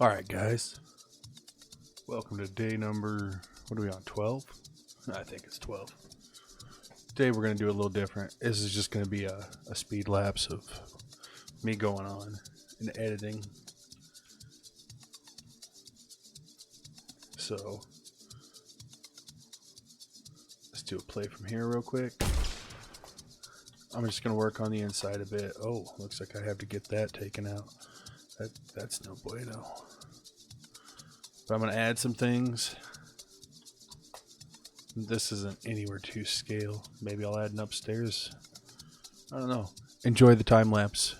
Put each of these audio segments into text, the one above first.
All right, guys. Welcome to day number, what are we on, 12? I think it's 12. Today we're going to do a little different. This is just going to be a speed lapse of me going on and editing. So, let's do a play from here real quick. I'm just going to work on the inside a bit. Oh, looks like I have to get that taken out. That's no bueno. But I'm going to add some things. This isn't anywhere to scale. Maybe I'll add an upstairs. I don't know. Enjoy the time lapse.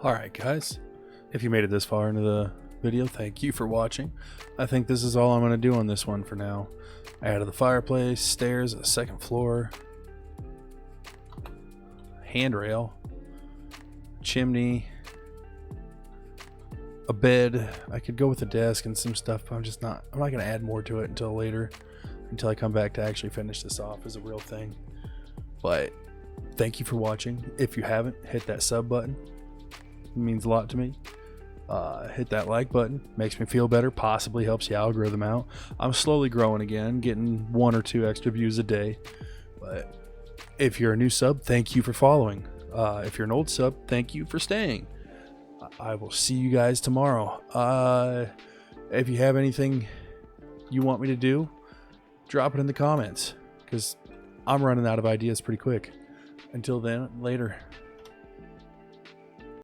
Alright guys, if you made it this far into the video, thank you for watching. I think this is all I'm going to do on this one for now. I added the fireplace, stairs, a second floor, handrail, chimney, a bed. I could go with a desk and some stuff, but I'm not going to add more to it until later, until I come back to actually finish this off as a real thing. But thank you for watching. If you haven't, hit that sub button. It means a lot to me. Hit that like button, makes me feel better, possibly helps the algorithm out. I'm slowly growing again, getting 1 or 2 extra views a day. But if you're a new sub, thank you for following. If you're an old sub, thank you for staying. I will see you guys tomorrow. If you have anything you want me to do, drop it in the comments, because I'm running out of ideas pretty quick. Until then, later.